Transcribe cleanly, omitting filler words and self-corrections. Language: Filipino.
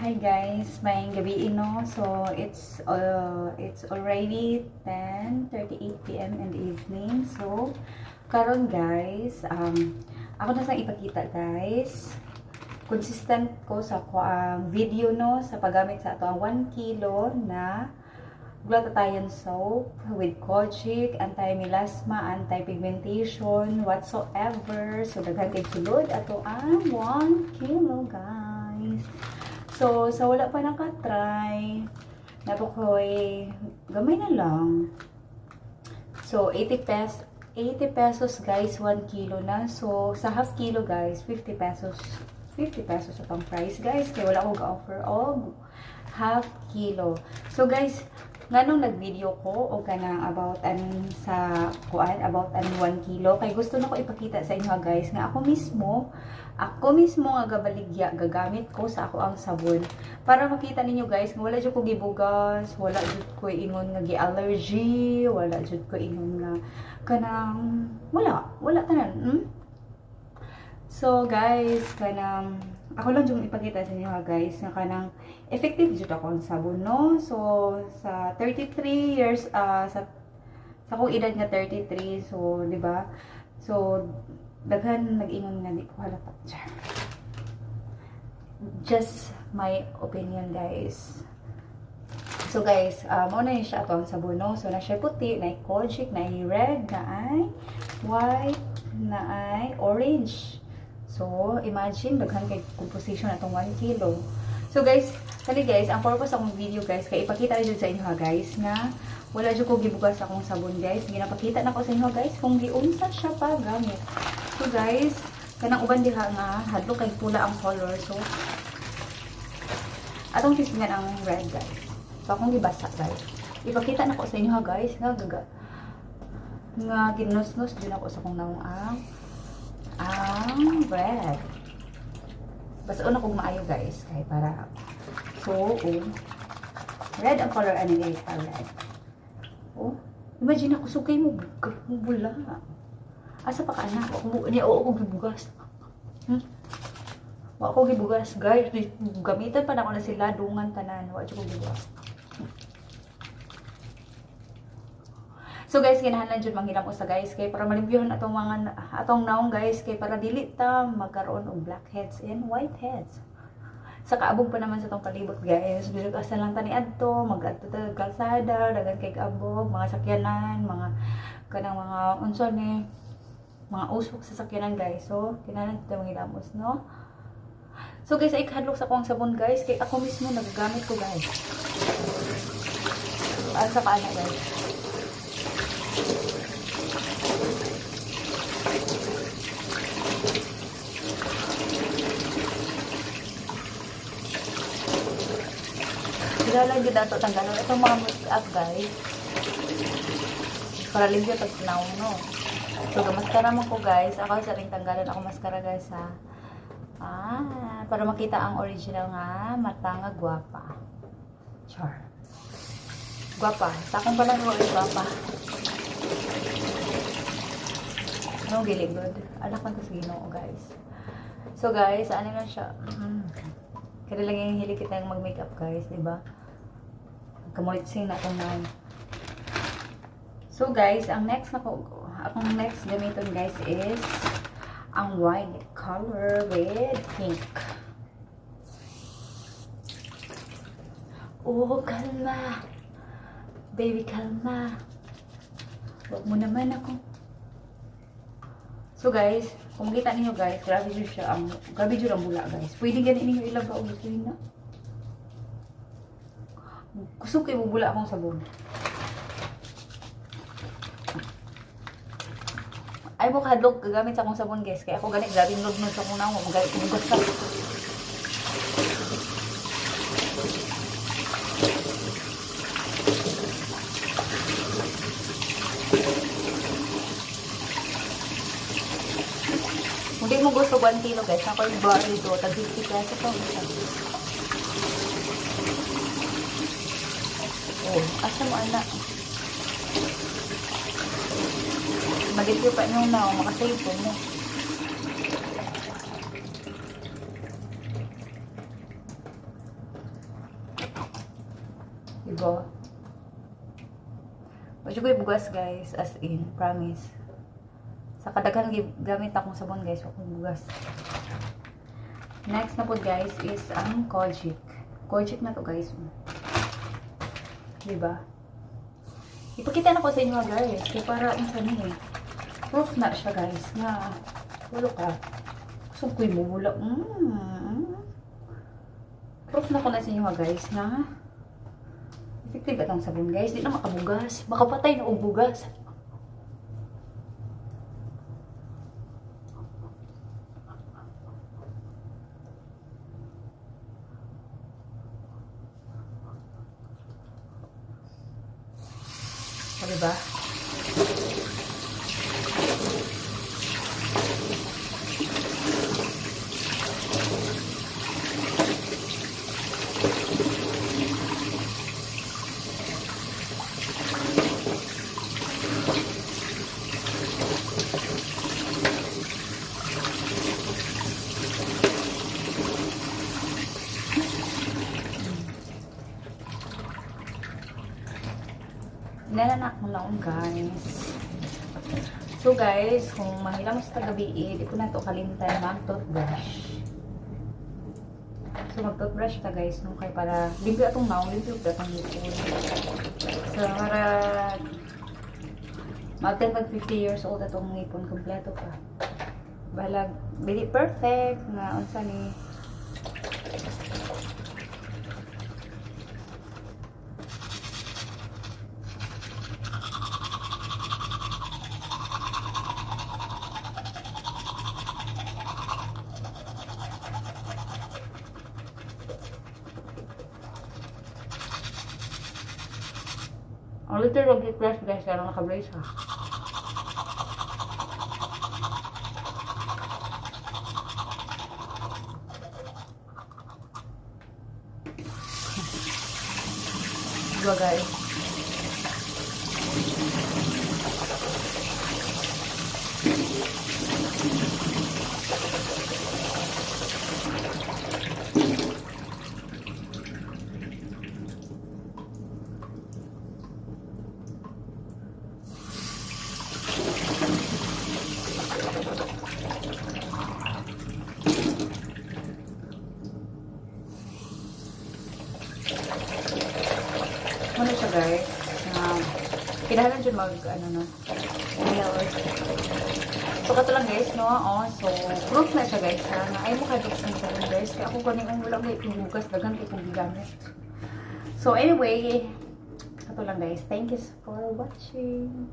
Hi guys, may gabi no. So it's already 10:38 p.m. in the evening. So karon guys, ako na sang ipakita guys. Consistent ko sa ang video no sa paggamit sa ato ang 1 kilo na glutathione soap with kojic, anti-melasma, anti-pigmentation, whatsoever. So daghan kay sulod ato ang 1 kilo guys. So, sa wala pa nakatry, napukoy, gamay na lang. So, 80 pesos guys, 1 kilo na. So, sa half kilo guys, 50 pesos. 50 pesos atong price guys. Kaya wala akong ga-offer og half kilo. So, guys, nganong nag-video ko o kanang about sa kuan about 1 kilo. Kay gusto na ko ipakita sa inyo guys nga ako mismo nga gagamit ko sa ako ang sabon para makita ninyo guys nga wala jud ko gibugas, wala jud ko ingon nga gi-allergy, wala jud ko ingon nga kanang wala tanan. So guys, kanang ako lang yung ipakita sa inyo guys nga kanang effective jud ako ang sabon no. So sa 33 years sa akong edad nga 33, so di ba? So daghan nag-ingon nga di ko halata. Just my opinion guys. So guys, mao na siya atong sabon no. So na siya puti, na kojic, na red, na ay white, na ay orange. So imagine daghan kay composition atong 1 kilo. So guys, kani guys, ang purpose akong video guys kay ipakita jud sa inyo ha guys nga wala jud ko gibugas akong sabon guys. Ginapakita na ko sa inyo guys kung giunsa siya pa gamit. So guys, kanang uban diha nga hadlok kay pula ang color. So atong tisngan ang red guys. So akong gibasa guys. Ipakita na ko sa inyo ha guys nga ginusnos din ako sa kung naong ang red. Basta una kong maayo guys kay para so red ang color ani guys, red. Oh, imagine ako sugay mo bula. Asa pa ka na? Ako gibugas. Wa ko gibugas, guys. Gamitan pa na ako na sila dungan tanan. Wa ko gibugas. So guys, kinahanglan jud manghiram usa guys kay para malimpyuhan atong naong guys kay para dili ta magkaroon og blackheads and whiteheads. Sa kaabog pa naman sa tong palibot guys, bisag asa lang tani adto, mag-adto ta kalsada, dagan kay kaabog, mga sakyanan, mga kanang mga unsa ni mga usok sa sakyanan guys. So kinahanglan ta manghilamos no. So guys, ay kadlok sa akong sabon guys kay ako mismo nagagamit ko guys. Asa ka ana guys. Lalo din dato tanggalan itong mga make-up guys para limpyo tag tanaw no. So maskara mo ko guys, ako sa ring tanggalan ako maskara guys ha. Para makita ang original nga mata nga gwapa. Char. Gwapa, sa akong pala mo gwapa. No giligod. Anak man tas Ginoo guys. So guys, ano na siya? Kada lang yung hilig kita yung mag-makeup guys, di ba? Kamulit-sing na akong naon. So guys, akong next gamiton guys is ang white color with pink. Oh, kalma. Baby, kalma. Huwag mo naman ako. So guys, kung kita niyo guys, grabe jud siya ang bula guys. Pwede ganin niyo ilaga og gusto na. Kusog kay bula akong sabon. Ay mo kadlok gagamit sa akong sabon guys, kaya ako gani grabe nod-nod sa akong naong magalit ko gusto. Hindi mo gusto 1 kilo guys, ako yung bar dito, tag 50 pesos ito. Oh, asa mo anak? Magiging pa nyo na, makasave po mo. bugas guys, as in, promise. Sa kadaghan gamit akong sabon guys, akong bugas. Next na po guys is ang Kojic. Kojic na to guys. Diba? Ipakita na ko sa inyo guys, kaya para yung kanina proof na siya guys, nga wala ka. So, kuy mo wala. Proof na ko na sa inyo guys, na effective atong sabon guys, di na makabugas. Makapatay na og bugas. O, diba? Nalanak mo lang guys. So guys, kung mahilang sa gabi, di ko na to kalimutan mag-toothbrush. So mag-toothbrush ka guys, no? Kaya para limpyo atong naong, limpyo ka atong lipon. So para mag-10 pag 50 years old atong ngipon, kompleto pa. Balag, really perfect nga unsa ni. Ang little of toothbrush guys, kaya naka-brace ha. Diba guys? Ano siya guys? Kailangan dyan ano no? So, kato lang guys, no? Oh, so, proof na siya guys, ha? Na ayaw mo kayo buksan sa rin guys. Kaya ako ganing ang wala may pinugas, dagan kayo kong gigamit. So, anyway, kato lang guys. Thank you for watching.